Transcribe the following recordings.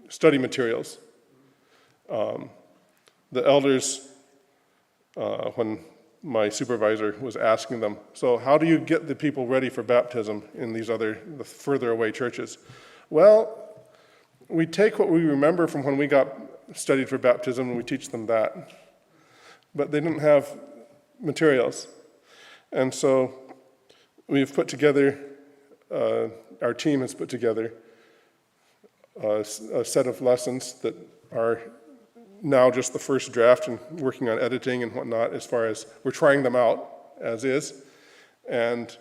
study materials. The elders, when my supervisor was asking them, so how do you get the people ready for baptism in these the further away churches? Well, we take what we remember from when we got studied for baptism and we teach them that. But they didn't have materials. And so we've put together, our team has put together a set of lessons that are now just the first draft and working on editing and whatnot, as far as we're trying them out as is. And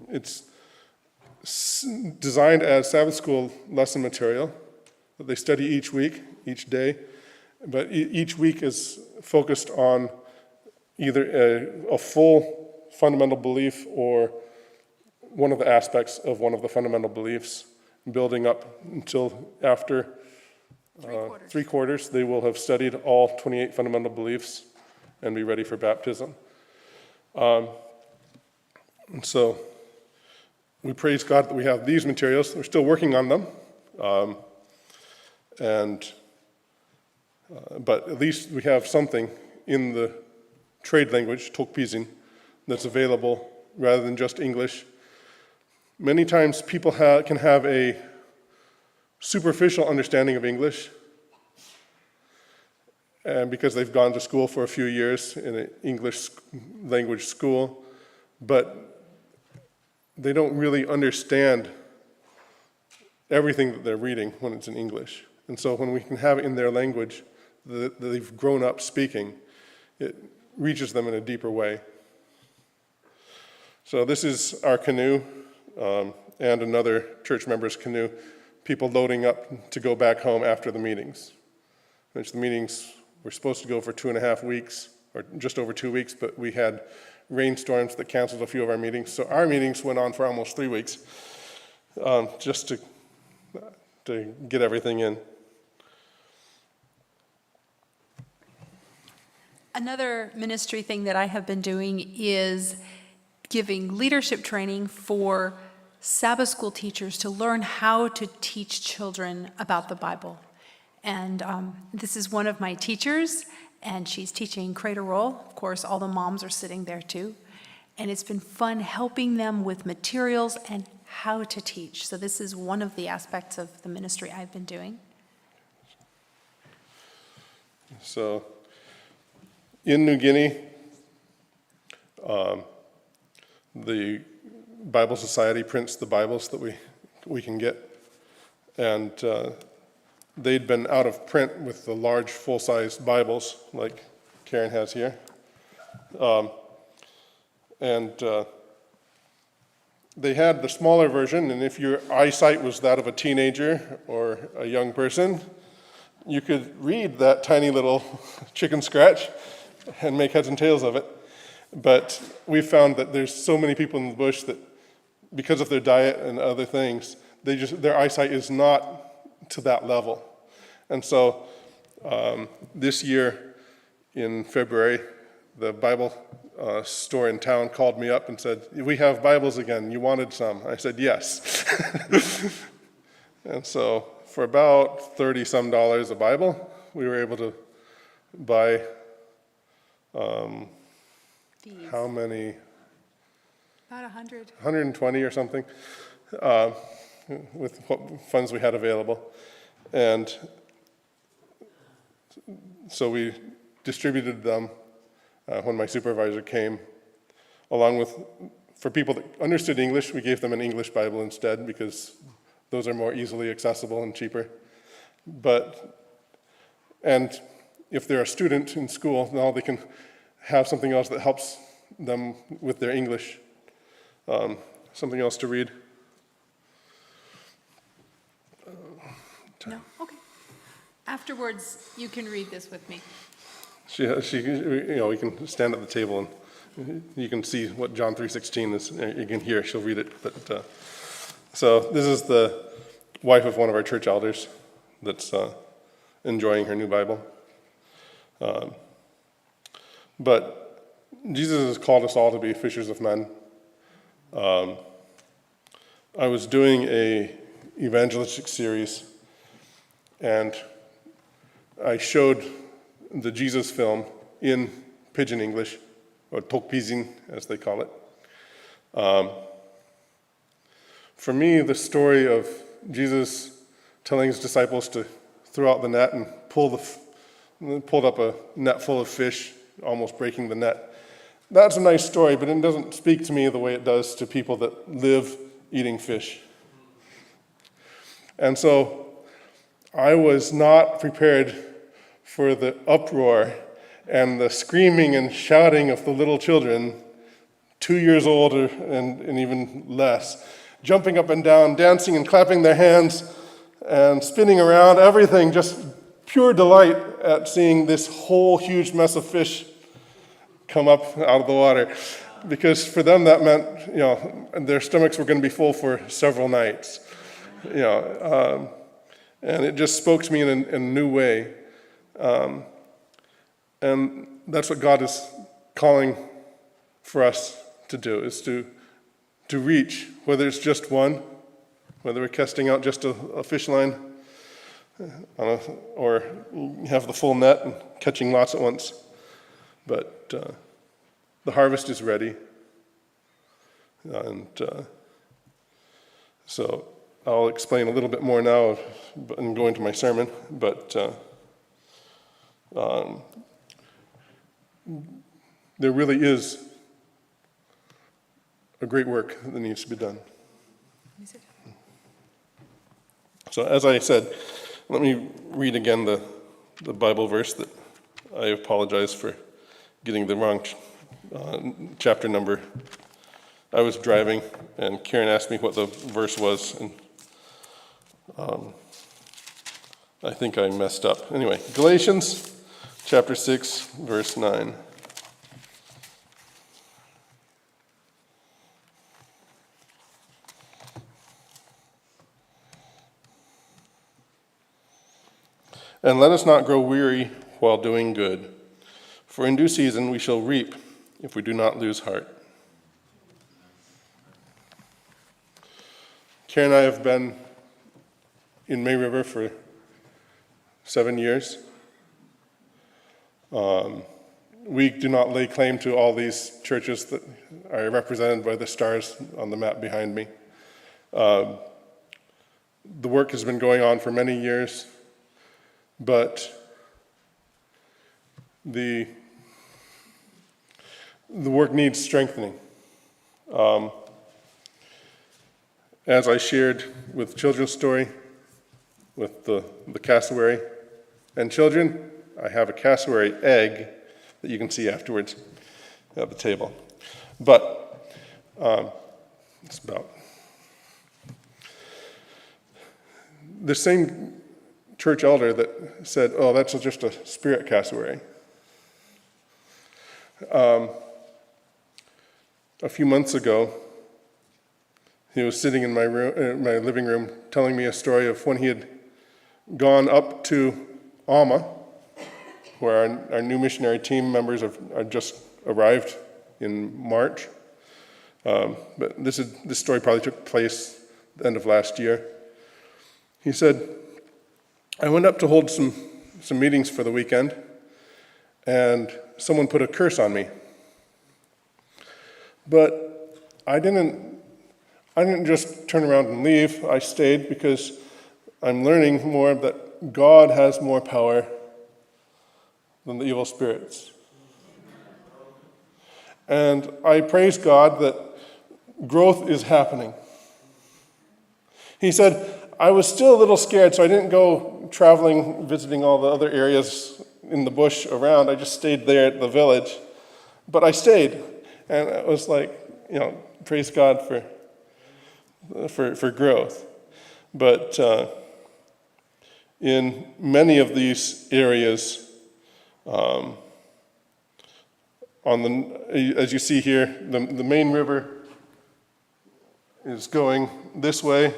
it's designed as Sabbath school lesson material that they study each week, each day. But each week is focused on either a full fundamental belief or one of the aspects of one of the fundamental beliefs, building up until after three quarters, they will have studied all 28 fundamental beliefs and be ready for baptism. And so we praise God that we have these materials. We're still working on them. But at least we have something in the trade language, Tokpizin, that's available rather than just English. Many times people can have a superficial understanding of English, and because they've gone to school for a few years in an English language school, but they don't really understand everything that they're reading when it's in English. And so when we can have it in their language that they've grown up speaking, it reaches them in a deeper way. So this is our canoe and another church member's canoe, people loading up to go back home after the meetings. Which the meetings were supposed to go for 2.5 weeks, or just over 2 weeks, but we had rainstorms that canceled a few of our meetings. So our meetings went on for almost 3 weeks, just to get everything in. Another ministry thing that I have been doing is giving leadership training for Sabbath school teachers to learn how to teach children about the Bible. And this is one of my teachers, and she's teaching Cradle Roll. Of course, all the moms are sitting there too. And it's been fun helping them with materials and how to teach. So this is one of the aspects of the ministry I've been doing. So in New Guinea, the Bible Society prints the Bibles that we can get. And they'd been out of print with the large full-size Bibles like Karen has here. They had the smaller version, and if your eyesight was that of a teenager or a young person, you could read that tiny little chicken scratch and make heads and tails of it. But we found that there's so many people in the bush that, because of their diet and other things, their eyesight is not to that level. And so this year in February, the Bible store in town called me up and said, "We have Bibles again. You wanted some?" I said, "Yes." And so for about $30-some a Bible, we were able to buy how many? About 100. 120 or something, with what funds we had available. And so we distributed them when my supervisor came, along with, for people that understood English, we gave them an English Bible instead, because those are more easily accessible and cheaper. And if they're a student in school, now they can have something else that helps them with their English, something else to read. No? Okay. Afterwards, you can read this with me. We can stand at the table and you can see what John 3:16 is. You can hear, she'll read it. But so this is the wife of one of our church elders that's enjoying her new Bible. But Jesus has called us all to be fishers of men. I was doing a evangelistic series And I showed the Jesus film in Pidgin English, or Tokpijin as they call it. For me, the story of Jesus telling his disciples to throw out the net and pulled up a net full of fish, almost breaking the net. That's a nice story, but it doesn't speak to me the way it does to people that live eating fish. And so I was not prepared for the uproar and the screaming and shouting of the little children, 2 years old and even less, jumping up and down, dancing and clapping their hands and spinning around, everything, just pure delight at seeing this whole huge mess of fish come up out of the water. Because for them that meant, their stomachs were going to be full for several nights. And it just spoke to me in a new way. And that's what God is calling for us to do, is to reach, whether it's just one, whether we're casting out just a fish line, or have the full net and catching lots at once. But the harvest is ready. And so I'll explain a little bit more now and go into my sermon. But there really is a great work that needs to be done. So as I said, let me read again the Bible verse that I apologize for getting the wrong chapter number. I was driving, and Karen asked me what the verse was, and I think I messed up. Anyway, Galatians chapter 6, verse 9. And let us not grow weary while doing good, for in due season we shall reap if we do not lose heart. Karen and I have been in May River for 7 years. We do not lay claim to all these churches that are represented by the stars on the map behind me. The work has been going on for many years, but the work needs strengthening. As I shared with Children's Story, with the cassowary and children, I have a cassowary egg that you can see afterwards at the table. But it's about the same church elder that said, "Oh, that's just a spirit cassowary." A few months ago, he was sitting in my living room, telling me a story of when he had gone up to Alma, where our new missionary team members are just arrived in March. But this story probably took place at the end of last year. He said, "I went up to hold some meetings for the weekend, and someone put a curse on me. But I didn't just turn around and leave. I stayed because I'm learning more that God has more power than the evil spirits. And I praise God that growth is happening." He said, "I was still a little scared, so I didn't go traveling, visiting all the other areas in the bush around. I just stayed there at the village. But I stayed." And it was like, praise God for growth. But in many of these areas, as you see here, the main river is going this way,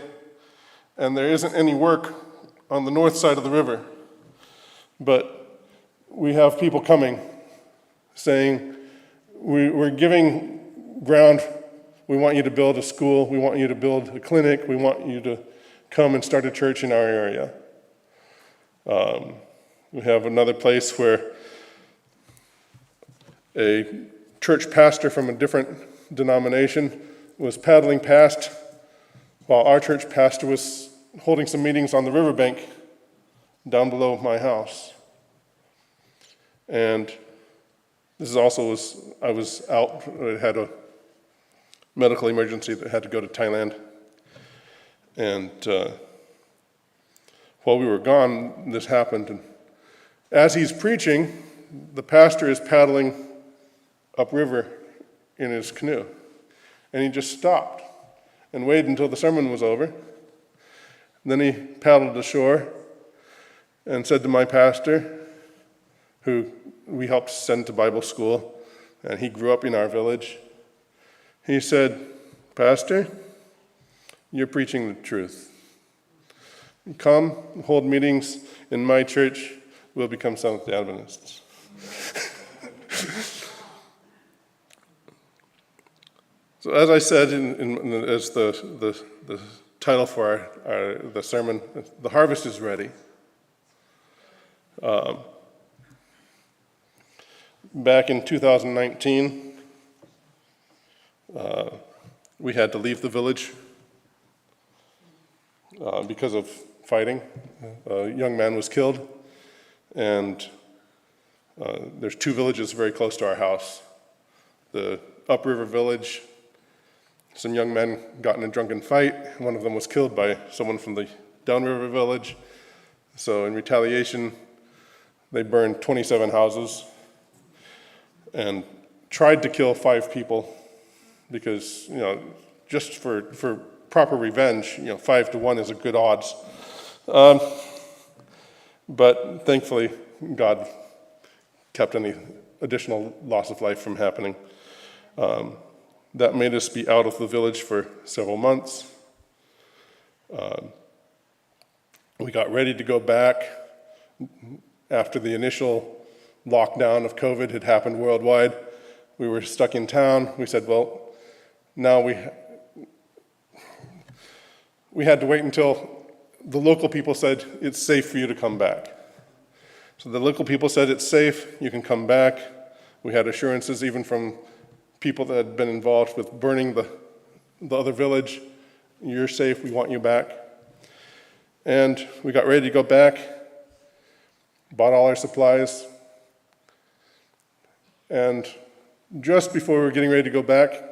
and there isn't any work on the north side of the river. But we have people coming saying, we're giving ground. We want you to build a school. We want you to build a clinic. We want you to come and start a church in our area. We have another place where a church pastor from a different denomination was paddling past while our church pastor was holding some meetings on the riverbank down below my house. And this is also I was out, I had a medical emergency that had to go to Thailand. And while we were gone, this happened. And as he's preaching, the pastor is paddling upriver in his canoe. And he just stopped and waited until the sermon was over. And then he paddled ashore and said to my pastor, who we helped send to Bible school, and he grew up in our village, he said, "Pastor, you're preaching the truth. Come, hold meetings in my church, we'll become Seventh-day Adventists." So as I said, as the title for the sermon, the harvest is ready. Back in 2019, we had to leave the village because of fighting. A young man was killed, and there's two villages very close to our house. The upriver village, some young men got in a drunken fight. One of them was killed by someone from the downriver village. So in retaliation, they burned 27 houses and tried to kill 5 people because, just for proper revenge, 5 to 1 is a good odds. But thankfully, God kept any additional loss of life from happening. That made us be out of the village for several months. We got ready to go back after the initial lockdown of COVID had happened worldwide. We were stuck in town. We said, well, now we had to wait until the local people said it's safe for you to come back. So the local people said it's safe, you can come back. We had assurances even from people that had been involved with burning the other village. You're safe, we want you back. And we got ready to go back, bought all our supplies, and just before we were getting ready to go back,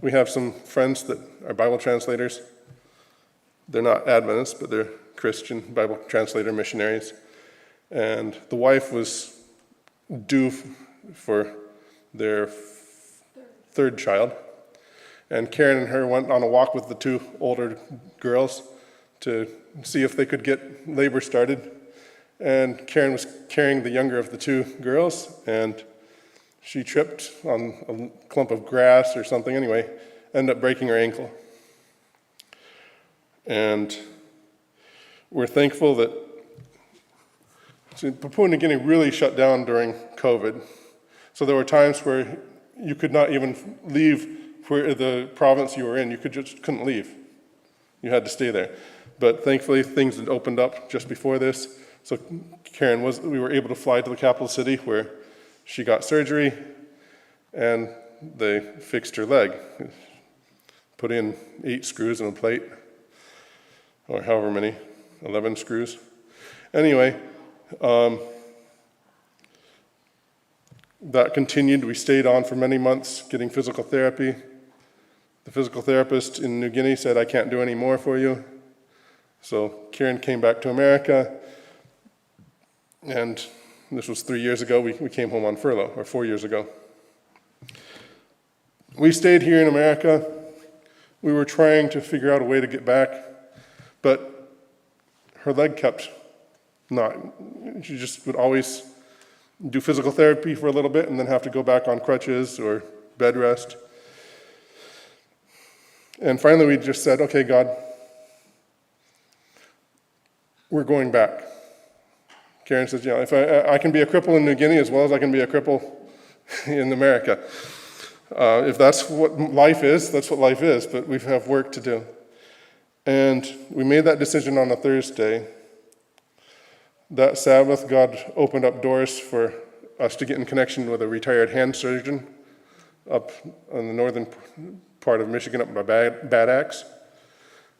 we have some friends that are Bible translators. They're not Adventists, but they're Christian Bible translator missionaries. And the wife was due for their third child. And Karen and her went on a walk with the 2 older girls to see if they could get labor started. And Karen was carrying the younger of the 2 girls, and she tripped on a clump of grass or something. Anyway, ended up breaking her ankle. And we're thankful that Papua New Guinea really shut down during COVID. So there were times where you could not even leave where the province you were in. You couldn't leave. You had to stay there. But thankfully, things had opened up just before this. So we were able to fly to the capital city where she got surgery, and they fixed her leg. Put in 8 screws and a plate, or however many, 11 screws. Anyway, that continued. We stayed on for many months getting physical therapy. The physical therapist in New Guinea said, "I can't do any more for you." So Karen came back to America, and this was 3 years ago. We came home on furlough, or 4 years ago. We stayed here in America. We were trying to figure out a way to get back, but her leg kept she just would always do physical therapy for a little bit and then have to go back on crutches or bed rest. And finally we just said, okay, God, we're going back. Karen says, if I can be a cripple in New Guinea as well as I can be a cripple in America. If that's what life is, that's what life is, but we have work to do. And we made that decision on a Thursday. That Sabbath, God opened up doors for us to get in connection with a retired hand surgeon up in the northern part of Michigan, up by Bad Axe.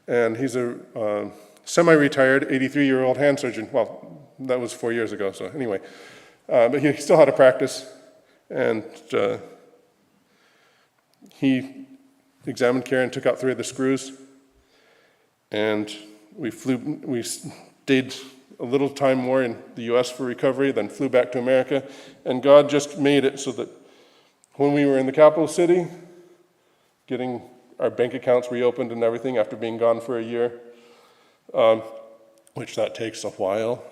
And he's a semi-retired 83-year-old hand surgeon. Well, that was 4 years ago, so anyway. But he still had a practice, and he examined Karen, took out 3 of the screws, and we stayed a little time more in the U.S. for recovery, then flew back to America, and God just made it so that when we were in the capital city, getting our bank accounts reopened and everything after being gone for a year, which that takes a while.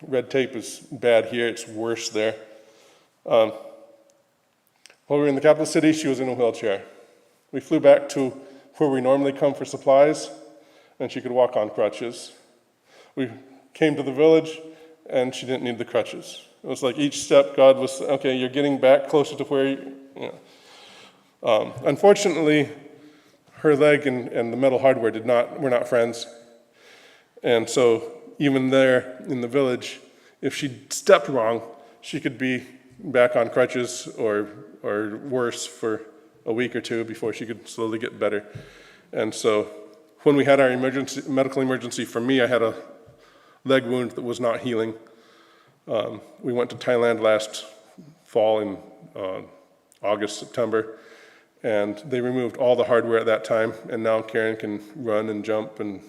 Red tape is bad here, it's worse there. While we were in the capital city, she was in a wheelchair. We flew back to where we normally come for supplies, and she could walk on crutches. We came to the village, and she didn't need the crutches. It was like each step God was, okay, you're getting back closer to where you know. Unfortunately, her leg and the metal hardware were not friends. And so even there in the village, if she stepped wrong, she could be back on crutches or worse for a week or two before she could slowly get better. And so when we had our medical emergency, for me, I had a leg wound that was not healing. We went to Thailand last fall in August, September, and they removed all the hardware at that time, and now Karen can run and jump, and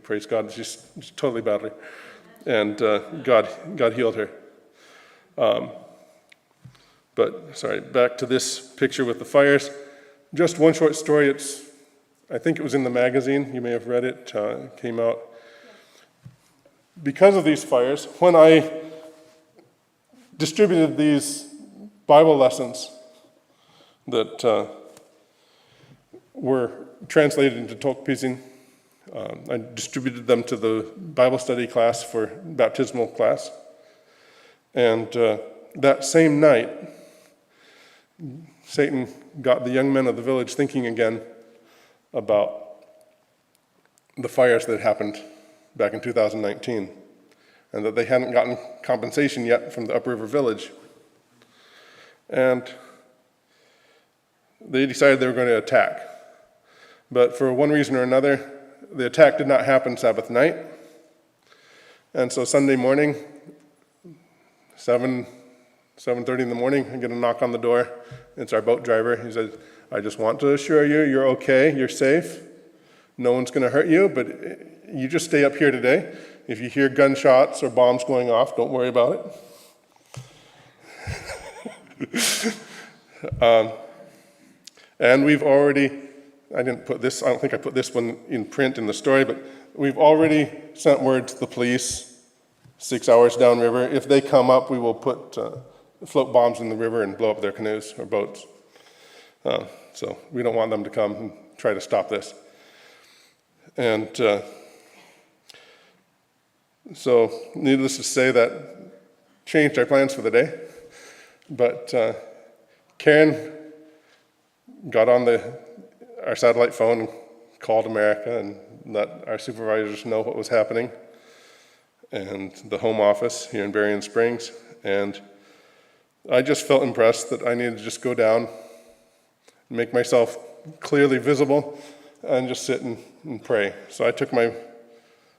praise God, she's totally badly. And God healed her. But sorry, back to this picture with the fires. Just one short story. I think it was in the magazine. You may have read it. Came out. Because of these fires, when I distributed these Bible lessons that were translated into Tokpisin, I distributed them to the Bible study class for baptismal class. And that same night, Satan got the young men of the village thinking again about the fires that happened back in 2019, and that they hadn't gotten compensation yet from the Upriver Village. And they decided they were going to attack. But for one reason or another, the attack did not happen Sabbath night. And so Sunday morning, 7:30 in the morning, I get a knock on the door. It's our boat driver. He said, I just want to assure you, you're okay, you're safe. No one's going to hurt you, but you just stay up here today. If you hear gunshots or bombs going off, don't worry about it. And we've already, I don't think I put this one in print in the story, but we've already sent word to the police 6 hours downriver. If they come up, we will put float bombs in the river and blow up their canoes or boats. So we don't want them to come and try to stop this. And so needless to say, that changed our plans for the day. But Karen got on our satellite phone and called America and let our supervisors know what was happening, and the home office here in Berrien Springs. And I just felt impressed that I needed to just go down, make myself clearly visible, and just sit and pray. So I took my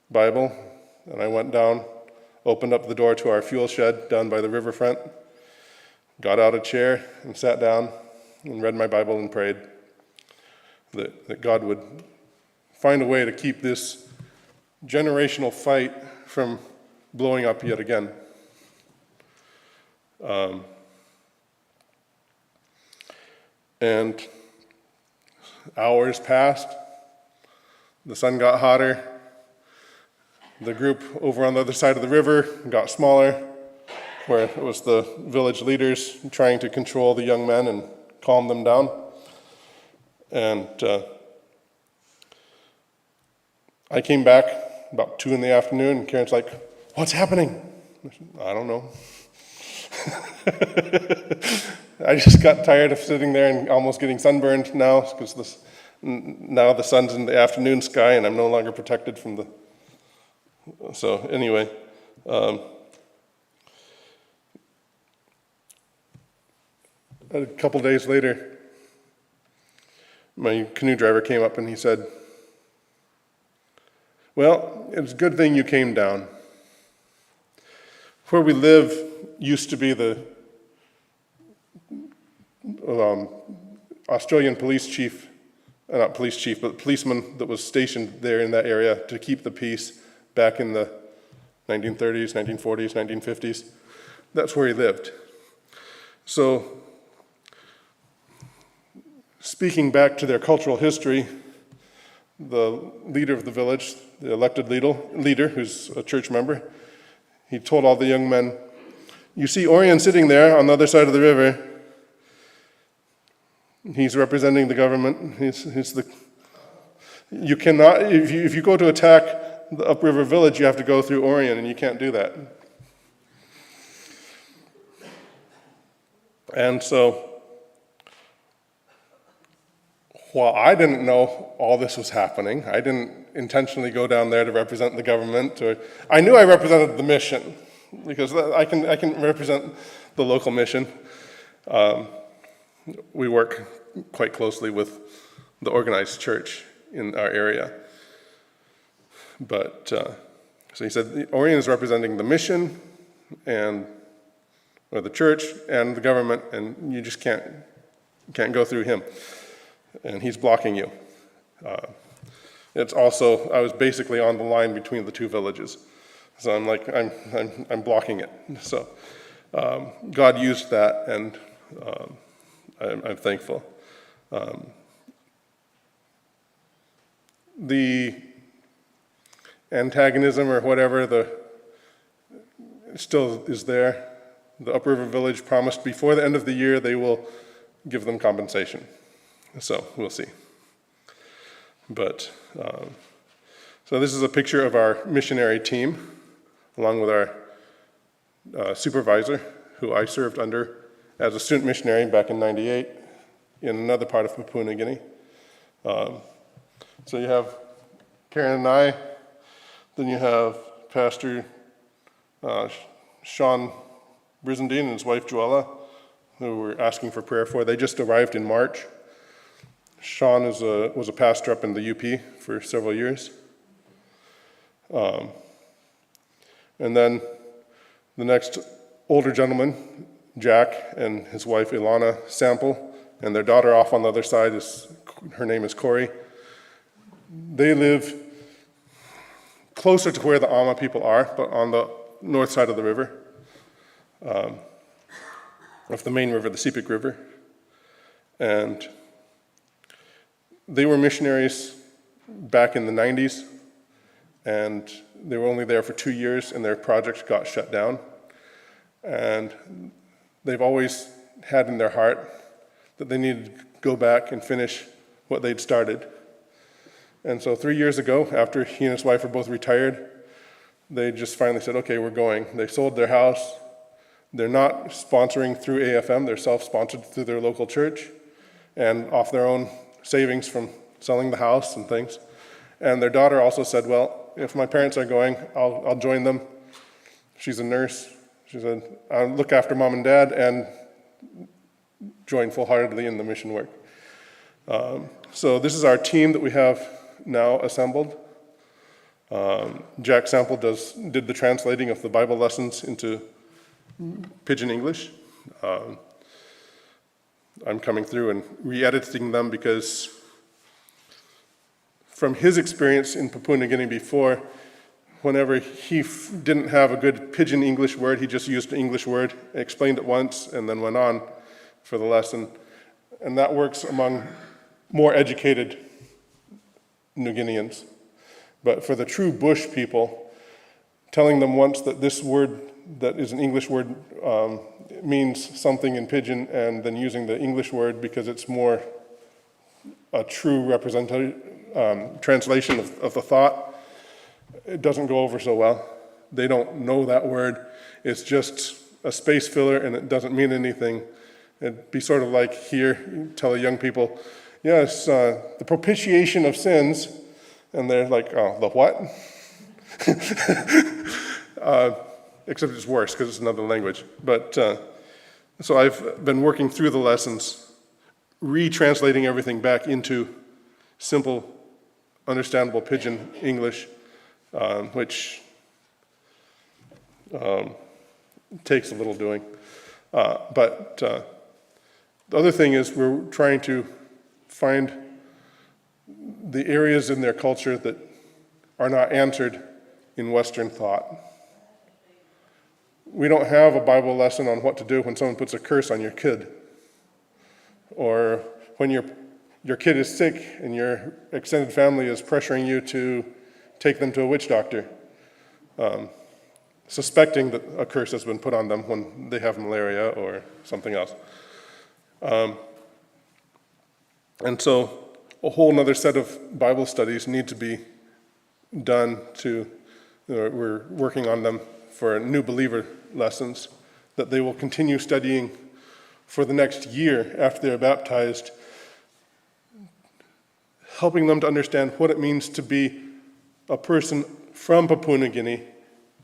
Bible and I went down, opened up the door to our fuel shed down by the riverfront, got out a chair and sat down and read my Bible and prayed that God would find a way to keep this generational fight from blowing up yet again. And hours passed, the sun got hotter, the group over on the other side of the river got smaller, where it was the village leaders trying to control the young men and calm them down. And I came back about 2 in the afternoon, and Karen's like, "What's happening?" I said, "I don't know." I just got tired of sitting there and almost getting sunburned now, because now the sun's in the afternoon sky and I'm no longer protected from the So anyway, a couple days later, my canoe driver came up and he said, "Well, it's a good thing you came down. Where we live used to be the Australian police chief, not police chief, but policeman that was stationed there in that area to keep the peace back in the 1930s, 1940s, 1950s. That's where he lived." So, speaking back to their cultural history, the leader of the village, the elected leader, who's a church member, he told all the young men, "You see Orien sitting there on the other side of the river. He's representing the government. You cannot, if you go to attack the upriver village, you have to go through Orien, and you can't do that." And so, while I didn't know all this was happening, I didn't intentionally go down there to represent the government, or I knew I represented the mission, because I can represent the local mission. We work quite closely with the organized church in our area. But, so he said, Orien is representing the mission, or the church, and the government, and you just can't go through him. And he's blocking you. It's also, I was basically on the line between the two villages. So I'm like, I'm blocking it. So God used that, and I'm thankful. The antagonism or whatever still is there. The Upriver Village promised before the end of the year they will give them compensation. So we'll see. But so this is a picture of our missionary team, along with our supervisor, who I served under as a student missionary back in '98 in another part of Papua New Guinea. So you have Karen and I, then you have Pastor Sean Brizendine and his wife Joella, who we're asking for prayer for. They just arrived in March. Sean was a pastor up in the UP for several years. And then the next older gentleman, Jack, and his wife Ilana Sample, and their daughter off on the other side, her name is Corey. They live closer to where the Ama people are, but on the north side of the river, of the main river, the Sepik River. And they were missionaries back in the 90s, and they were only there for 2 years, and their project got shut down. And they've always had in their heart that they needed to go back and finish what they'd started. And so 3 years ago, after he and his wife were both retired, they just finally said, okay, we're going. They sold their house. They're not sponsoring through AFM, they're self-sponsored through their local church and off their own savings from selling the house and things. And their daughter also said, well, if my parents are going, I'll join them. She's a nurse. She said, I'll look after mom and dad and join full-heartedly in the mission work. So this is our team that we have now assembled. Jack Sample did the translating of the Bible lessons into Pidgin English. I'm coming through and re-editing them because from his experience in Papua New Guinea before, whenever he didn't have a good Pidgin English word, he just used an English word, explained it once, and then went on for the lesson. And that works among more educated New Guineans. But for the true bush people, telling them once that this word that is an English word means something in Pidgin, and then using the English word because it's more a true translation of the thought, it doesn't go over so well. They don't know that word. It's just a space filler and it doesn't mean anything. It'd be sort of like here, you tell the young people, yes, the propitiation of sins, and they're like, oh, the what? Except it's worse because it's another language. But so I've been working through the lessons, retranslating everything back into simple, understandable Pidgin English, which takes a little doing. But the other thing is we're trying to find the areas in their culture that are not answered in Western thought. We don't have a Bible lesson on what to do when someone puts a curse on your kid, or when your kid is sick and your extended family is pressuring you to take them to a witch doctor, suspecting that a curse has been put on them when they have malaria or something else. And so a whole other set of Bible studies need to be done we're working on them for new believer lessons that they will continue studying for the next year after they're baptized, helping them to understand what it means to be a person from Papua New Guinea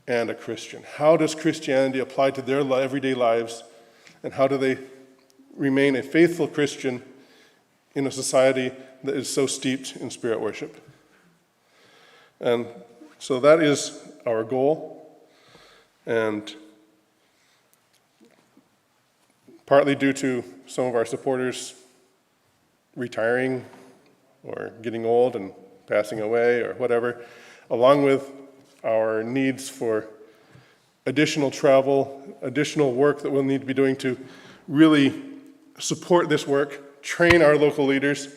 and a Christian. How does Christianity apply to their everyday lives, and how do they remain a faithful Christian in a society that is so steeped in spirit worship? And so that is our goal. And partly due to some of our supporters retiring or getting old and passing away or whatever, along with our needs for additional travel, additional work that we'll need to be doing to really support this work, train our local leaders,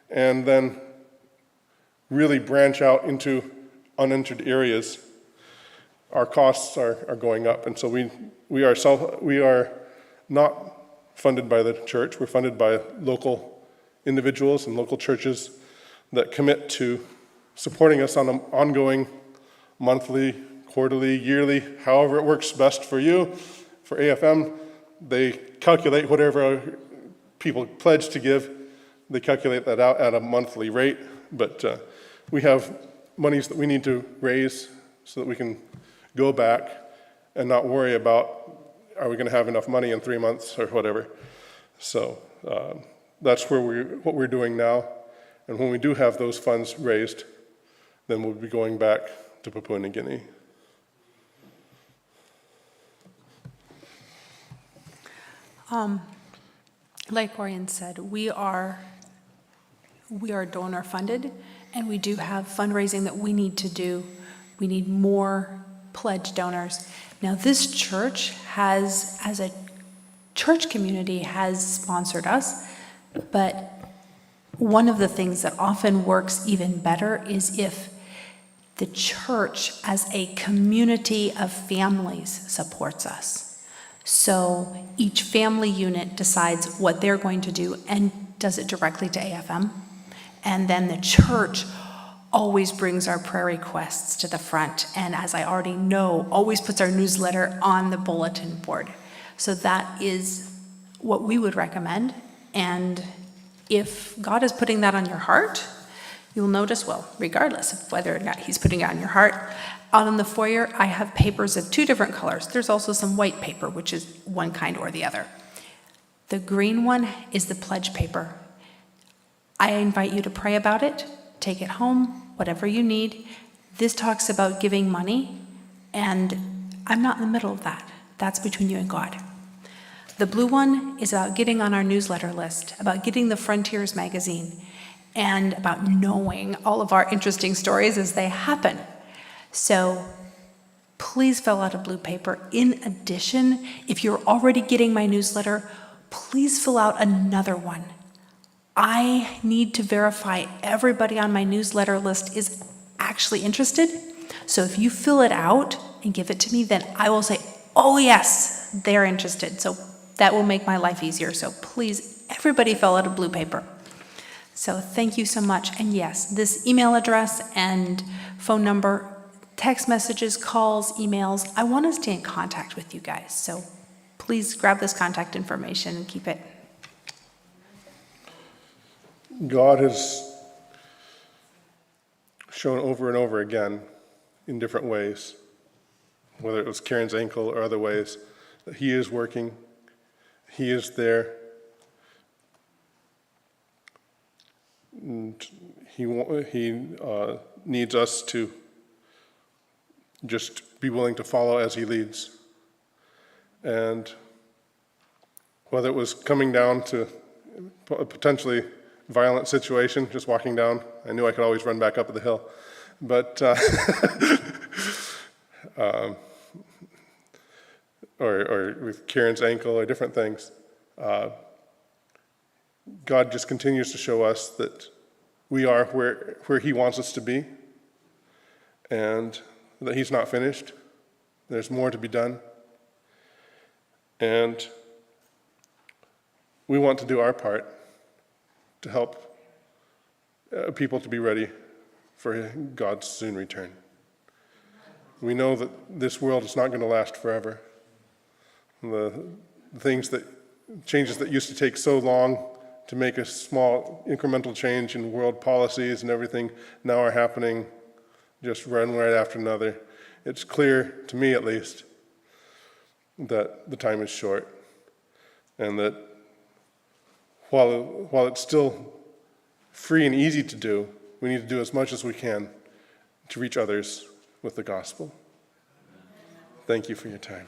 and then really branch out into unentered areas. Our costs are going up, and so we are not funded by the church. We're funded by local individuals and local churches that commit to supporting us on an ongoing, monthly, quarterly, yearly, however it works best for you. For AFM, they calculate whatever people pledge to give. They calculate that out at a monthly rate, but we have monies that we need to raise so that we can go back and not worry about, are we going to have enough money in 3 months or whatever. So that's what we're doing now. And when we do have those funds raised, then we'll be going back to Papua New Guinea. Like Orien said, we are donor funded, and we do have fundraising that we need to do. We need more pledge donors. Now, this church has, as a church community, has sponsored us, but one of the things that often works even better is if the church as a community of families supports us. So each family unit decides what they're going to do and does it directly to AFM. And then the church always brings our prayer requests to the front, and as I already know, always puts our newsletter on the bulletin board. So that is what we would recommend. And if God is putting that on your heart, you'll notice, well, regardless of whether or not he's putting it on your heart, out in the foyer, I have papers of 2 different colors. There's also some white paper, which is one kind or the other. The green one is the pledge paper. I invite you to pray about it, take it home, whatever you need. This talks about giving money, and I'm not in the middle of that. That's between you and God. The blue one is about getting on our newsletter list, about getting the Frontiers magazine, and about knowing all of our interesting stories as they happen. So please fill out a blue paper. In addition, if you're already getting my newsletter, please fill out another one. I need to verify everybody on my newsletter list is actually interested. So if you fill it out and give it to me, then I will say, oh yes, they're interested. So that will make my life easier. So please, everybody fill out a blue paper. So thank you so much. And yes, this email address and phone number, text messages, calls, emails, I want to stay in contact with you guys. So please grab this contact information and keep it. God has shown over and over again in different ways, whether it was Karen's ankle or other ways, that he is working, he is there. And he needs us to just be willing to follow as he leads. And whether it was coming down to a potentially violent situation, just walking down, I knew I could always run back up the hill. But, or with Karen's ankle or different things, God just continues to show us that we are where he wants us to be, and that he's not finished. There's more to be done. And we want to do our part to help people to be ready for God's soon return. We know that this world is not going to last forever. The changes that used to take so long to make a small incremental change in world policies and everything now are happening just one right after another. It's clear, to me at least, that the time is short, and that while it's still free and easy to do, we need to do as much as we can to reach others with the gospel. Thank you for your time.